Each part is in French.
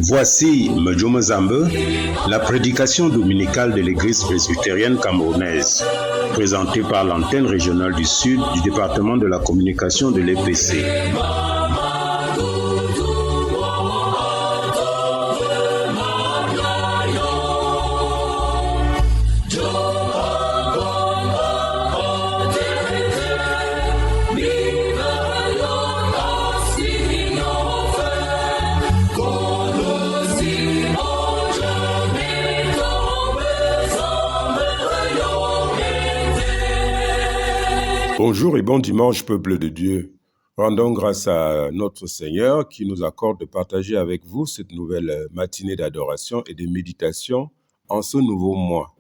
Voici Mjoma Zambe, la prédication dominicale de l'Église presbytérienne camerounaise, présentée par l'antenne régionale du Sud du département de la communication de l'EPC. Bonjour et bon dimanche, peuple de Dieu. Rendons grâce à notre Seigneur qui nous accorde de partager avec vous cette nouvelle matinée d'adoration et de méditation en ce nouveau mois.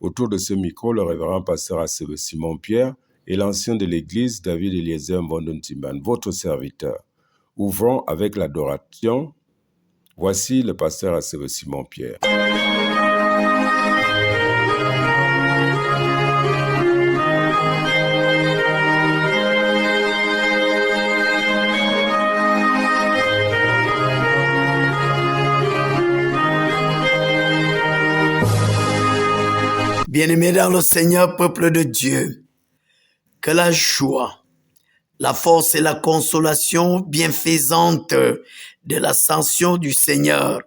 Autour de ce micro, le révérend pasteur Assebe Simon-Pierre et l'ancien de l'église David Eliezer Mbondon-Timban, votre serviteur. Ouvrons avec l'adoration. Voici le pasteur Assebe Simon-Pierre. Bien-aimés dans le Seigneur, peuple de Dieu, que la joie, la force et la consolation bienfaisante de l'ascension du Seigneur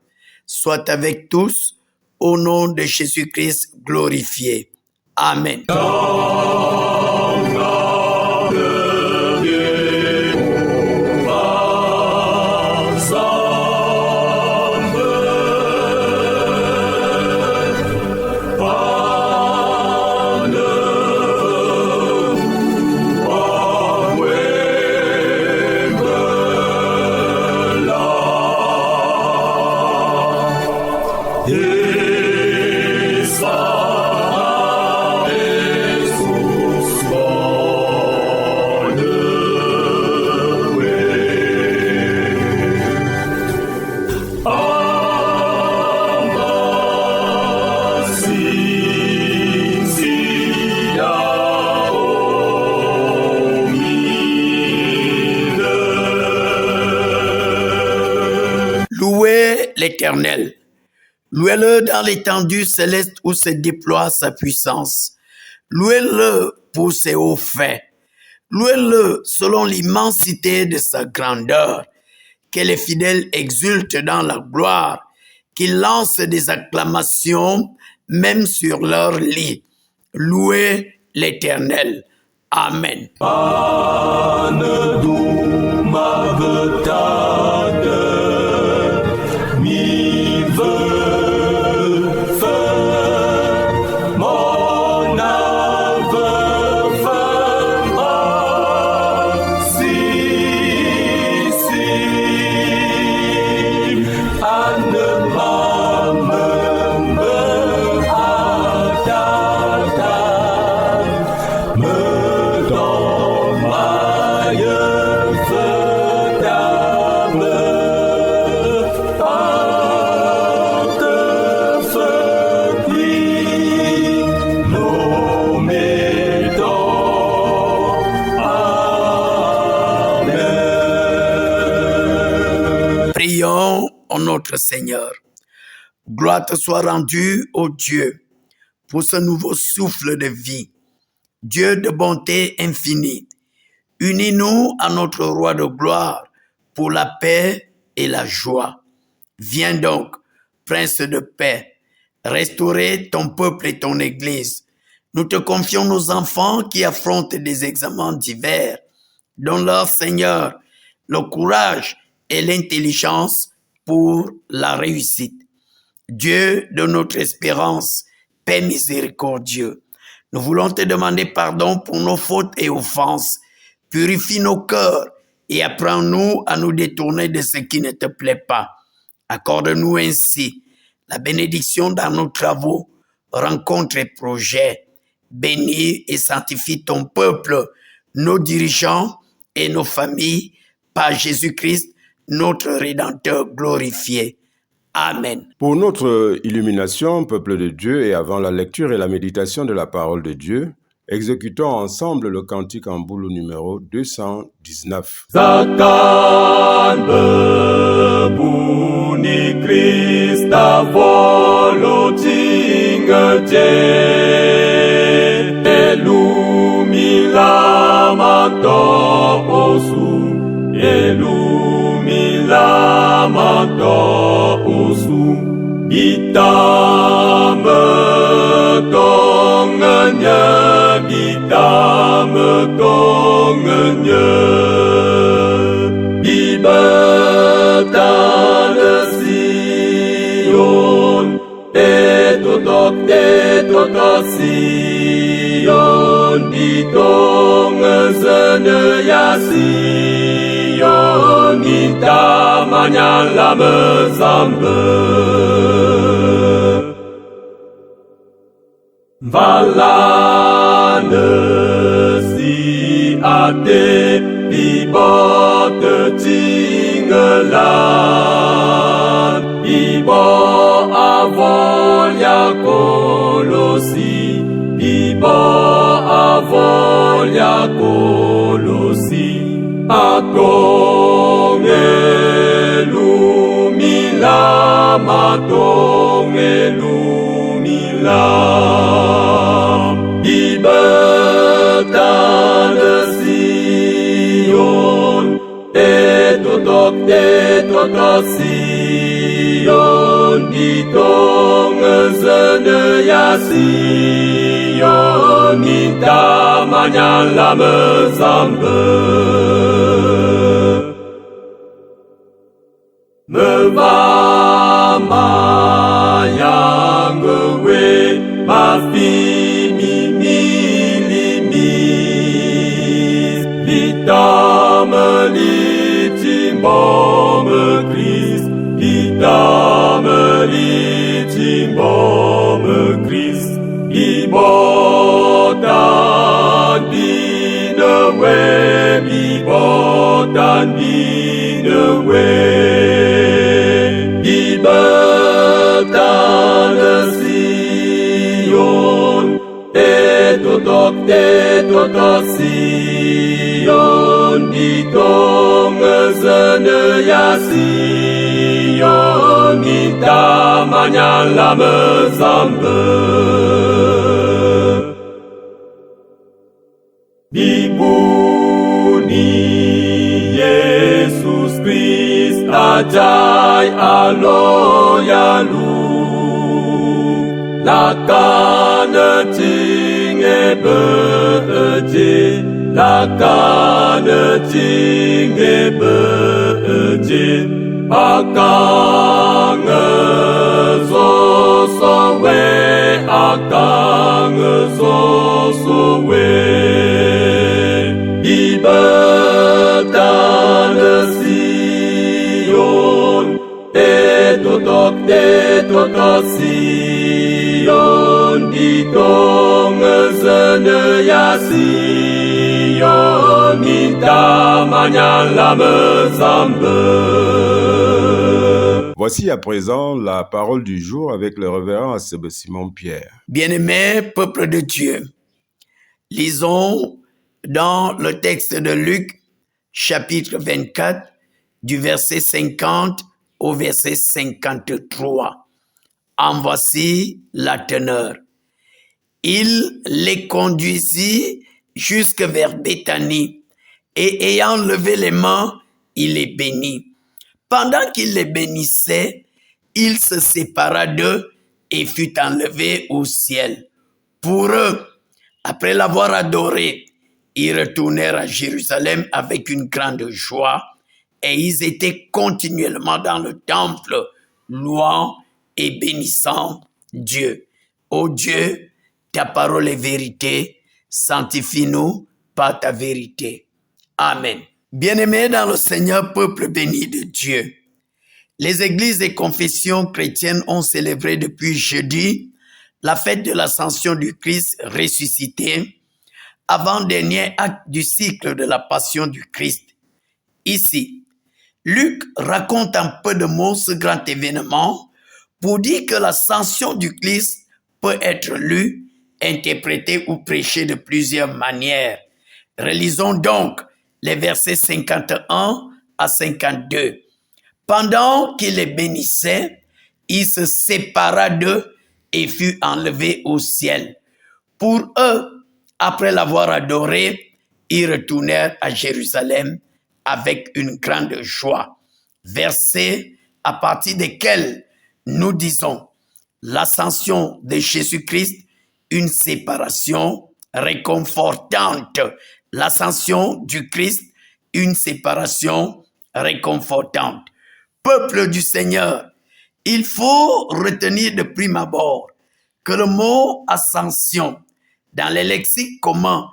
soient avec tous, au nom de Jésus-Christ glorifié. Amen. Louez l'Éternel. Louez-le dans l'étendue céleste où se déploie sa puissance. Louez-le pour ses hauts faits. Louez-le selon l'immensité de sa grandeur. Que les fidèles exultent dans la gloire, qu'ils lancent des acclamations même sur leur lit. Louez l'Éternel. Amen. Prions au notre Seigneur. Gloire te soit rendue, ô Dieu, pour ce nouveau souffle de vie. Dieu de bonté infinie, unis-nous à notre Roi de gloire pour la paix et la joie. Viens donc, Prince de paix, restaurer ton peuple et ton Église. Nous te confions nos enfants qui affrontent des examens divers. Donne-leur, Seigneur, le courage et l'intelligence pour la réussite. Dieu de notre espérance, Père miséricordieux, nous voulons te demander pardon pour nos fautes et offenses. Purifie nos cœurs et apprends-nous à nous détourner de ce qui ne te plaît pas. Accorde-nous ainsi la bénédiction dans nos travaux, rencontres et projets. Bénis et sanctifie ton peuple, nos dirigeants et nos familles, par Jésus-Christ, notre Rédempteur glorifié. Amen. Pour notre illumination, peuple de Dieu, et avant la lecture et la méditation de la parole de Dieu, Exécutons ensemble le cantique en boulot numéro 219. Zakkan berbunyi Krista voloting Elumila mato osu Elumila mato osu Kita metongenya Kita metongenya Di betanda Sion Etotok Sion Di tongezene ya Sion Kita manyala mezambe Valane si ate di bote tinggalan Ibo avolya kolosi Ibo avolya kolosi Atong elumila matong elumila Di betanda Sion Etotok Sion Di tongezene ya Sion Kita manyala mezambe Mevamayang gewe Mafi Kita meliti bome Christ, kita meliti bome Christ, ibotan dinewe, ibotan dinewe, ibotan Sion, etotok Sion, di tongezene ya Sion, kita manyala mezambe. Di buni Yesus Christ ajai aloyalu, lakana tinge beje. Lakana tinge beje akang zosowe akang zosowe di betanda Sion etotok Sion di tongezene ya Sion kita manyala mezambe. Voici à présent la parole du jour avec le révérend Assebe Simon-Pierre. Bien-aimés, peuple de Dieu, lisons dans le texte de Luc, chapitre 24, du verset 50 au verset 53. En voici la teneur. Il les conduisit jusque vers Béthanie, et ayant levé les mains, il les bénit. Pendant qu'il les bénissait, il se sépara d'eux et fut enlevé au ciel. Pour eux, après l'avoir adoré, ils retournèrent à Jérusalem avec une grande joie, et ils étaient continuellement dans le temple, louant et bénissant Dieu. Ô Dieu, ta parole est vérité, sanctifie-nous par ta vérité. Amen. Bien-aimés dans le Seigneur, peuple béni de Dieu, les églises et confessions chrétiennes ont célébré depuis jeudi la fête de l'ascension du Christ ressuscité, avant-dernier acte du cycle de la passion du Christ. Ici, Luc raconte en peu de mots ce grand événement pour dire que l'ascension du Christ peut être lue interprétée ou prêchée de plusieurs manières. Relisons donc les versets 51 à 52. Pendant qu'il les bénissait, il se sépara d'eux et fut enlevé au ciel. Pour eux, après l'avoir adoré, ils retournèrent à Jérusalem avec une grande joie. Versets à partir desquels nous disons l'ascension de Jésus-Christ, une séparation réconfortante. L'ascension du Christ, une séparation réconfortante. Peuple du Seigneur, il faut retenir de prime abord que le mot ascension, dans les lexiques communs,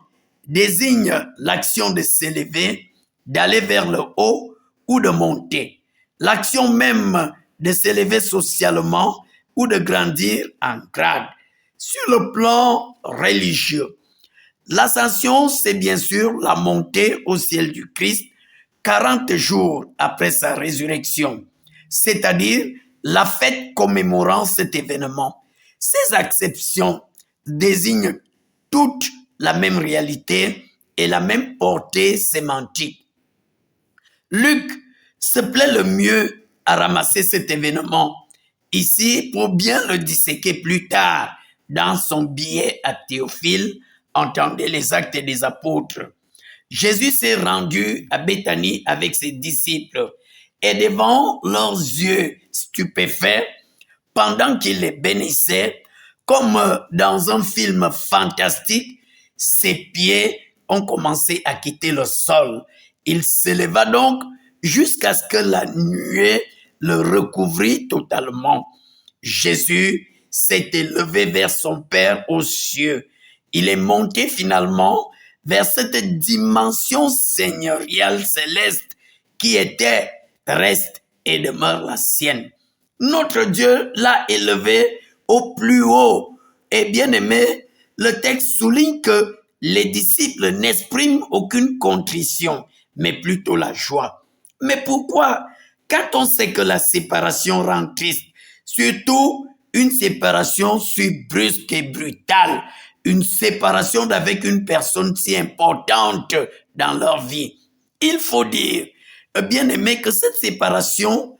désigne l'action de s'élever, d'aller vers le haut ou de monter. L'action même de s'élever socialement ou de grandir en grade. Sur le plan religieux, l'ascension, c'est bien sûr la montée au ciel du Christ 40 jours après sa résurrection, c'est-à-dire la fête commémorant cet événement. Ces acceptions désignent toutes la même réalité et la même portée sémantique. Luc se plaît le mieux à ramasser cet événement ici pour bien le disséquer plus tard dans son billet à Théophile, entendez les Actes des Apôtres. Jésus s'est rendu à Béthanie avec ses disciples et devant leurs yeux stupéfaits, pendant qu'il les bénissait, comme dans un film fantastique, ses pieds ont commencé à quitter le sol. Il s'éleva donc jusqu'à ce que la nuée le recouvrit totalement. Jésus s'est élevé vers son Père aux cieux. Il est monté finalement vers cette dimension seigneuriale céleste qui était, reste et demeure la sienne. Notre Dieu l'a élevé au plus haut. Et bien aimé, le texte souligne que les disciples n'expriment aucune contrition, mais plutôt la joie. Mais pourquoi? Quand on sait que la séparation rend triste, surtout une séparation si brusque et brutale, une séparation d'avec une personne si importante dans leur vie. Il faut dire, bien aimé, que cette séparation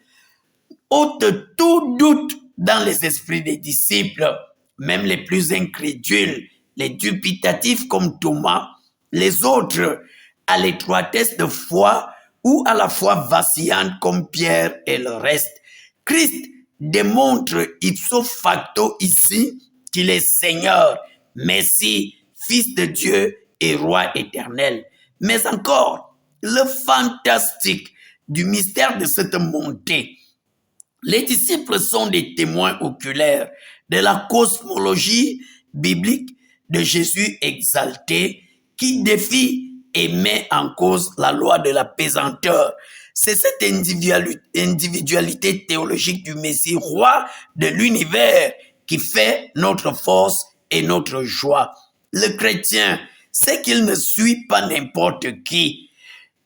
ôte tout doute dans les esprits des disciples, même les plus incrédules, les dubitatifs comme Thomas, les autres à l'étroitesse de foi ou à la foi vacillante comme Pierre et le reste. Christ démontre ipso facto ici qu'il est Seigneur, Messie, Fils de Dieu et Roi éternel. Mais encore, le fantastique du mystère de cette montée. Les disciples sont des témoins oculaires de la cosmologie biblique de Jésus exalté qui défie et met en cause la loi de la pesanteur. C'est cette individualité théologique du Messie, roi de l'univers, qui fait notre force et notre joie. Le chrétien sait qu'il ne suit pas n'importe qui.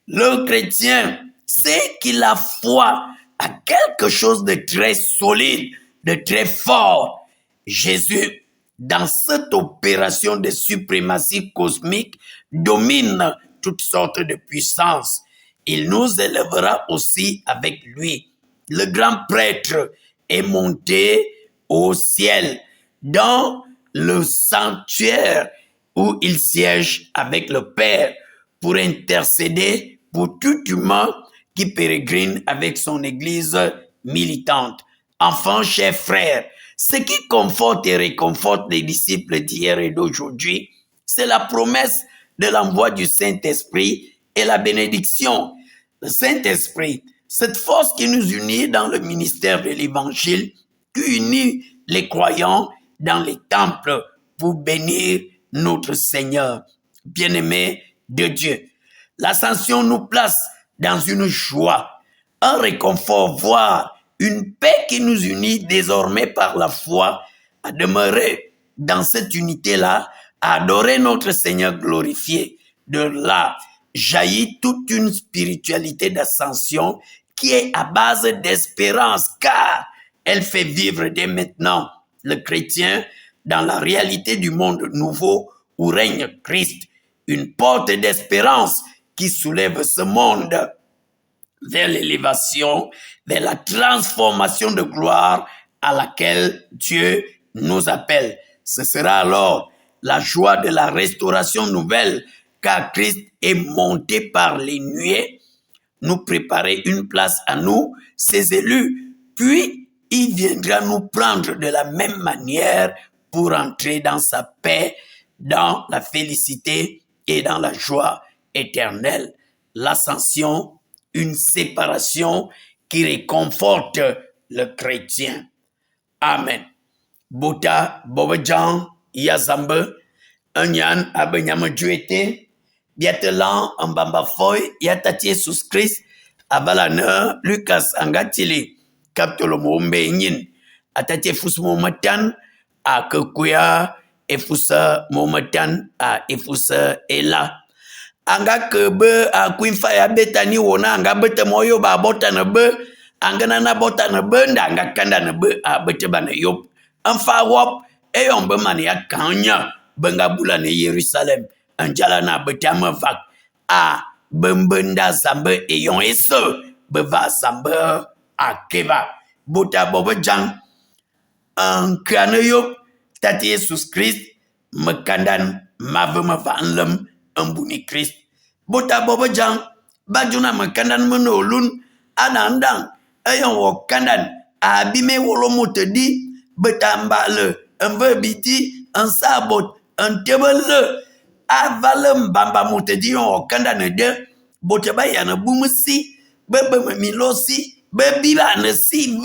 Le chrétien sait qu'il a foi à quelque chose de très solide, de très fort. Jésus, dans cette opération de suprématie cosmique, domine toutes sortes de puissances. Il nous élèvera aussi avec lui. Le grand prêtre est monté au ciel, dans le sanctuaire où il siège avec le Père pour intercéder pour tout humain qui pérégrine avec son Église militante. Enfants, chers frères, ce qui conforte et réconforte les disciples d'hier et d'aujourd'hui, c'est la promesse de l'envoi du Saint-Esprit et la bénédiction. Le Saint-Esprit, cette force qui nous unit dans le ministère de l'Évangile, qui unit les croyants dans les temples pour bénir notre Seigneur. Bien-aimés de Dieu, l'ascension nous place dans une joie, un réconfort, voire une paix qui nous unit désormais par la foi à demeurer dans cette unité-là, à adorer notre Seigneur glorifié. De là jaillit toute une spiritualité d'ascension qui est à base d'espérance, car elle fait vivre dès maintenant le chrétien dans la réalité du monde nouveau où règne Christ, une porte d'espérance qui soulève ce monde vers l'élévation, vers la transformation de gloire à laquelle Dieu nous appelle. Ce sera alors la joie de la restauration nouvelle, car Christ est monté par les nuées, nous préparer une place à nous, ses élus, puis il viendra nous prendre de la même manière pour entrer dans sa paix, dans la félicité et dans la joie éternelle. L'ascension, une séparation qui réconforte le chrétien. Amen. Bota bobajan yazambe anyan abenyama juete biatelan ambamba foy yatati Jesus Christ abalana Lucas angatili kaptolo mombe nyin atati fusmo matan a kekuya efusa momatan a efusa ela anga kebe a kwinfa ya betani wona anga bete moyo ba bota na be anga na bota na be nda anga kanda na be a bete ba na yop anfa wop eyon be man ya kanya benga bula ne Yerusalem anjala na bete amavak a bembenda zambe eyon eso beva zambe a keba bota bobo jang an kana yop tati Jesus Christ mekandan mavema vanlem ambuni Christ. Bota bobo jang bajuna makandan menolun anandang ayon wakandan abime wolomote di betambale envebiti ansabot antebele avalem bamba motedi yon wakandan de bota bayana bumsi bebe milosi bebiba ne si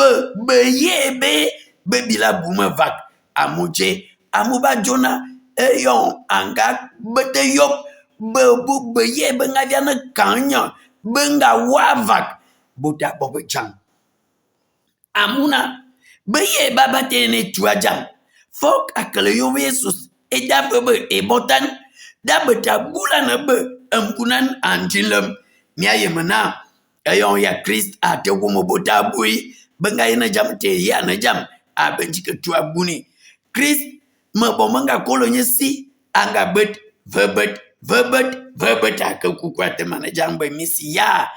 be yebe bebila buma vak amuje amuba jona eyon anga bete yop bebu beye bengaviana kanya benga wavak bota bobo jang amuna beye babate ne tuajang fok akale yo Jesus eda bebe e botan da beta bula na be amkunan antilem miaye mana ayon ya Christ ate ko bota bui benga ina jam te ya na jam abenjike tuabuni Christ mabomanga kolonye si anga bet verbet aka kukwate mana jamba misi ya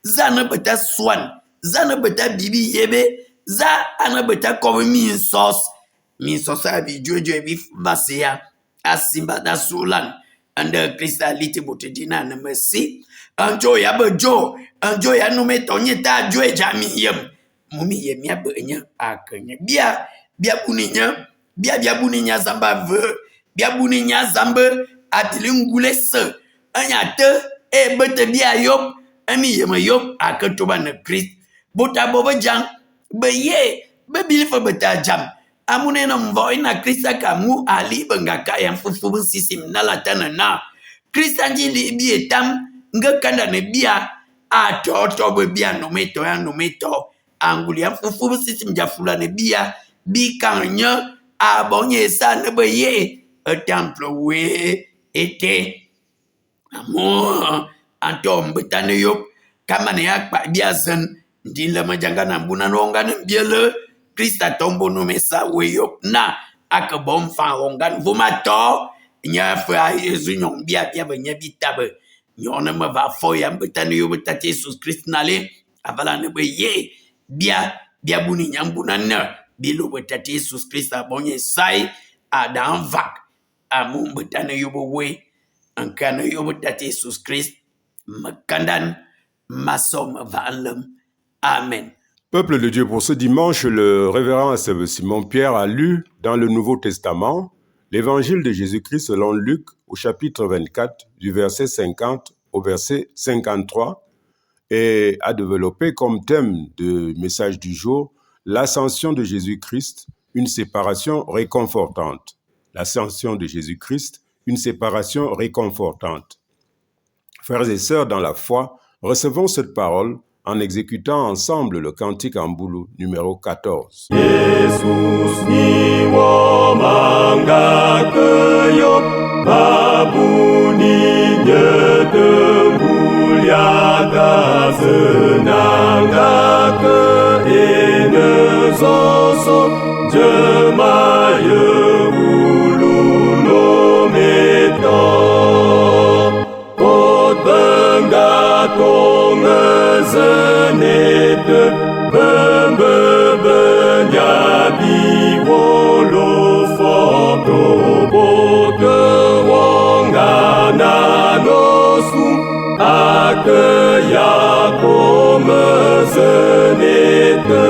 zana beta swan zana beta bibi yebe za ana beta kowe min sos abi jojo bi basia asimba da sulan anda kristalite botedina na mesi anjo ya bejo anjo ya no metonye ta jo jami yem mumi yem ya benya akanya bia buninya zamba ve bia buninya zambe atilingule se anyate e bete bia yop ami yema yop akatoba na Christ bota bobo jang beye bebilfa beta jam amune na mvoi na Christ akamu ali bangaka ya mfufu sisim na latana na Christ anjili bie tam ngakanda ne bia atoto be bia no meto anguli ya mfufu sisim jafula ne bia bikanya abonye sana beye temple we ete amour antom betane yop kamane yakpa biazen ndile majanga na mbuna nongana biele Christa tombo no mesa we yop na akabom fa ongan vumato nya fa Yesu nyon bia benya bitabe nyona ma va foya betane yop tati Jesus Christ nale avala ne beye bia buni nyambuna na bilo betati Jesus Christ abonye sai adam vak amun betane yobo we ankana yobo tati Jesus Christ makandan masom valem. Amen. Peuple de Dieu, pour ce dimanche, le révérend Simon-Pierre a lu dans le Nouveau Testament l'évangile de Jésus-Christ selon Luc au chapitre 24 du verset 50 au verset 53 et a développé comme thème de message du jour l'ascension de Jésus-Christ, une séparation réconfortante. L'ascension de Jésus-Christ, une séparation réconfortante. Frères et sœurs dans la foi, recevons cette parole en exécutant ensemble le cantique en boulou numéro 14. Jesus ni wamanga keyo babuni nyete muliaga senanga ke ene zoso jemaye zenete bembebenya biwolo foto bote wongana nosu akya comme zenete.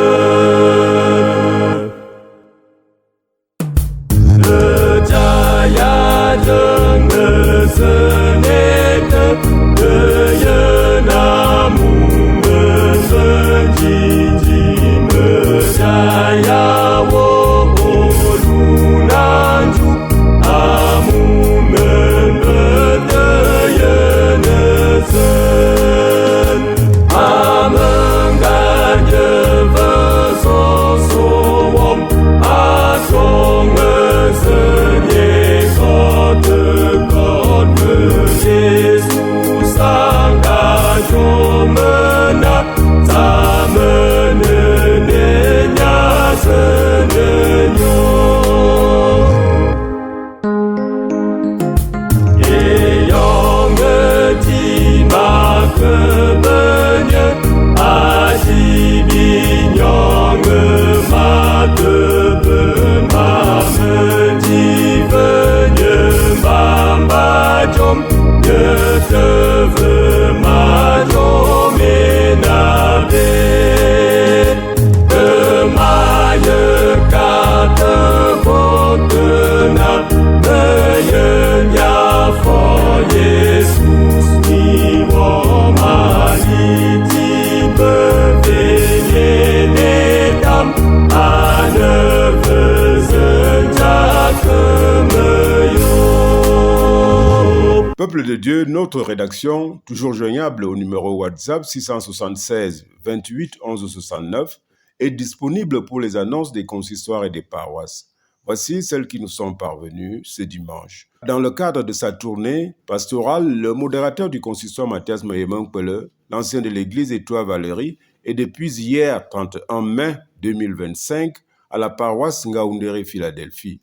Peuple de Dieu, notre rédaction, toujours joignable au numéro WhatsApp 676 28 11 69, est disponible pour les annonces des consistoires et des paroisses. Voici celles qui nous sont parvenues ce dimanche. Dans le cadre de sa tournée pastorale, le modérateur du consistoire Mathias Mayemang-Pele, l'ancien de l'église Étoile Valérie, est depuis hier 31 mai 2025 à la paroisse Ngaoundéré Philadelphie.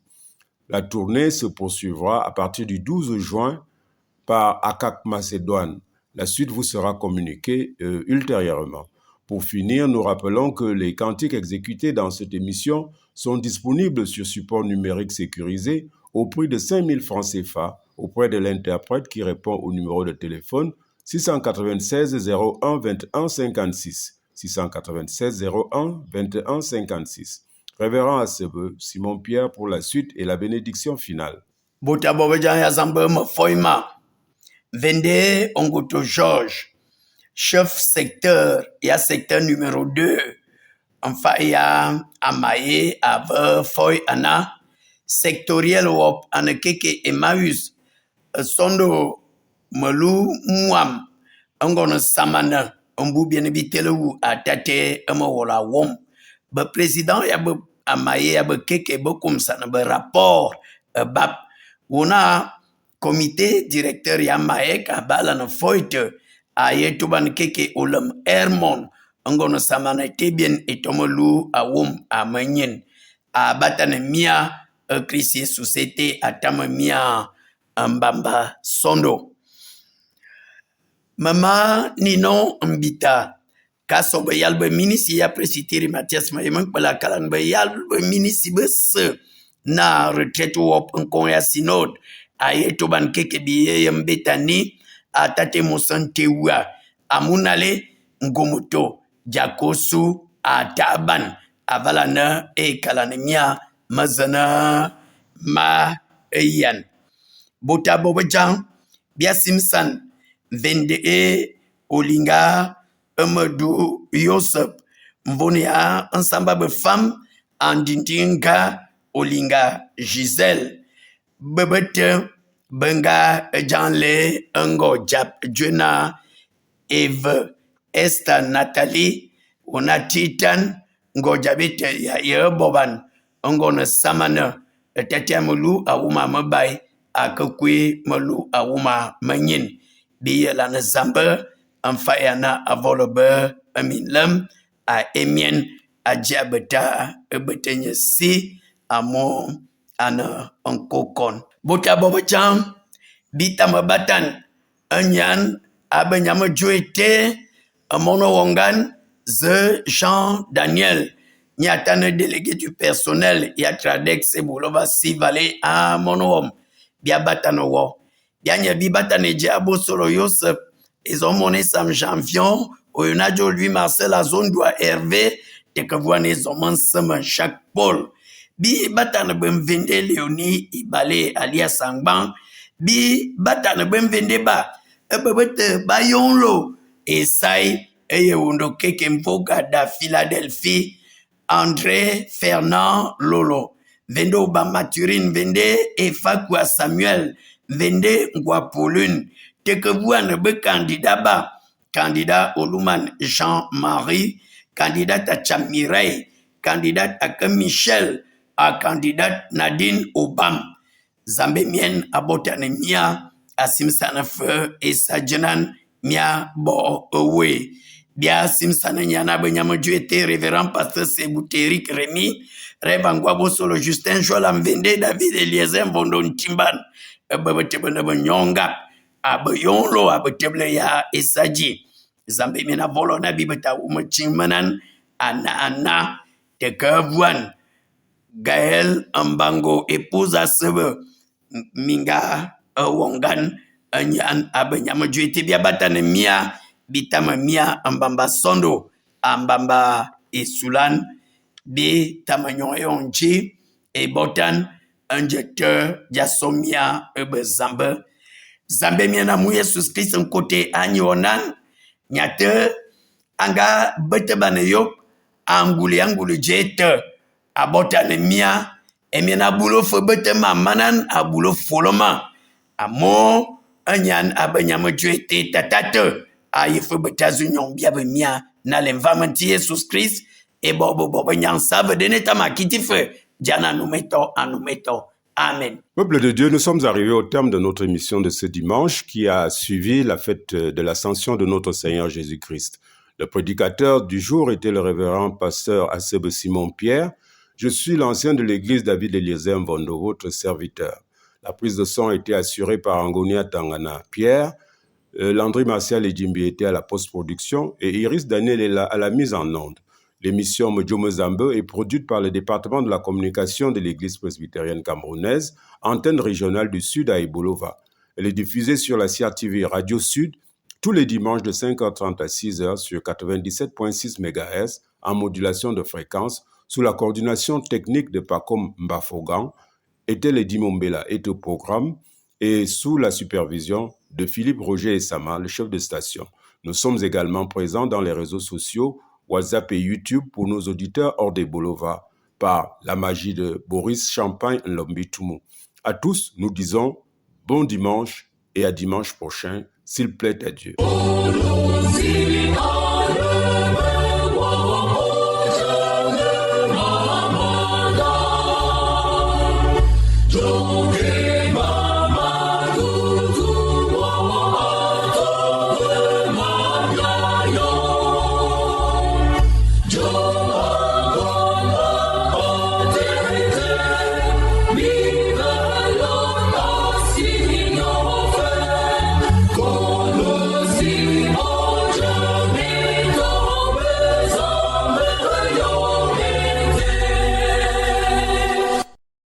La tournée se poursuivra à partir du 12 juin par Akak Macédoine. La suite vous sera communiquée ultérieurement. Pour finir, nous rappelons que les cantiques exécutés dans cette émission sont disponibles sur support numérique sécurisé au prix de 5 000 francs CFA auprès de l'interprète qui répond au numéro de téléphone 696 01 21 56. 696 01 21 56. Révérend Assebe, Simon Pierre pour la suite et la bénédiction finale. Bota bobejan ya zambe foima. Vende Ongoto Georges, chef secteur, il y a secteur numéro 2. Enfin, il y a Amaye, Ave, Foy, Anna, sectoriel wop, Anakeke, Emmaüs, Sondo, Malou, Mouam, Angon Samana, Ombu bien habité ou à Tate, Amawola Wom. Le président, il y a Amaye, il y a Keke, comme ça, un rapport, Bap, on a comité directeur ya maek a balan foite a yetuban keke ulam Hermon ngono samana tebien etomolu a wum a manyen a batane mia krisi société a tama mia mbamba sondo mama nino mbita kaso be yalbe minisi ya presitiri Mathias Mayemang pala kalan be yalbe minisi bes na retraite wop nkon ya synode aye toban keke biye yambetani atate musantewa amunale ngomoto jakosu ataban avalana kalanemia mazana ma eyan bota bobajan bia simsan vende olinga Amadou Yosef mvonia ensamba be femme andindinga olinga Giselle bebete benga janle ngo jap juna Eve Esther Nathalie ona titan ngo jabete ya boban ngo na samana tete mulu awuma mabai akakwe mulu awuma manyin biya na zamba amfayana avolobe aminlam a emien a jabeta ebetenye si amo ana onkokon bota bobacham bita mabatan anyan abanyama juete Mono Wongan, The Jean Daniel, Nyatane délégué du personnel, Yatradex et Boulova Sivale à Monoom, Biabatanowo. Bianya Bibatane Diabo Solo Yosef, ils ont monné Sam Janvion, Oyonadio lui Marcel la zone doit Hervé, te que vous les hommes ensemble chaque pôle. Bi Batane Bemvende Léonie, Ibale alias Sangban, Bi Batane Bemvende Ba, Ebebete Bayonlo, Esai, Eyeundo Kekemvoga da Philadelphie, André Fernand Lolo. Vende Oba Maturine, vende Efakwa Samuel, vende Ngwapolune. Tekebouane be candidat ba, candidat Oluman Jean-Marie, candidat à Chamirai, candidat à Michel, à candidat Nadine Obam. Zambe mien abotane mia, asimsana feu et sajenan mia bo owe. Bia simsana nyana benyama juete révérend pasteur Sebouterik Rémi, Revangwa Bosolo Justin Jolam Vende David Eliezer Vondon Timban, Ebebetebene Nyonga, Abayonlo Abeteble ya Esaji. Zambe mina volona bibeta umachimmanan ana Tekevuan Gaël Ambango épouse Sebe Minga Wongan Anyan Abenyama Juete Biabatane Mia Bitama Mia Ambamba Sondo Ambamba Esulan Bi Tamanyon Yonji et Botan injecteur Jasomia Ebe Zambe Zambe Miana Mouye souscrit son côté Agnonan Nyate Anga Betebane Yok Anguli Jete Abotane Mia Emiana Boulo Febetema Manan Abulo Foloma Amo Anyan Abenyama Juete Tatate Aye Febetazunion Biabe Mia Nalemvamanti Jesus Christ et Bobo Nyan Save de Netama Kitife Diana Numeto Anumeto. Amen. Peuple de Dieu, nous sommes arrivés au terme de notre émission de ce dimanche qui a suivi la fête de l'ascension de notre Seigneur Jésus-Christ. Le prédicateur du jour était le révérend pasteur Asebe Simon Pierre. Je suis l'ancien de l'église David Eliezer Mvondo, votre serviteur. La prise de son a été assurée par Angonia Tangana Pierre. Landry Martial Edjimbi était à la post-production et Iris Daniel est là à la mise en onde. L'émission Mojome Zambe est produite par le département de la communication de l'église presbytérienne camerounaise, antenne régionale du Sud à Ebolova. Elle est diffusée sur la CRTV Radio Sud tous les dimanches de 5h30 à 6h sur 97.6 MHz en modulation de fréquence sous la coordination technique de Pacom Mbafogan, Etel Edimombela est au programme et sous la supervision de Philippe Roger Essama, le chef de station. Nous sommes également présents dans les réseaux sociaux WhatsApp et YouTube pour nos auditeurs hors des Bolova par la magie de Boris Champagne Lombitumu. À tous, nous disons bon dimanche et à dimanche prochain, s'il plaît à Dieu. Okay.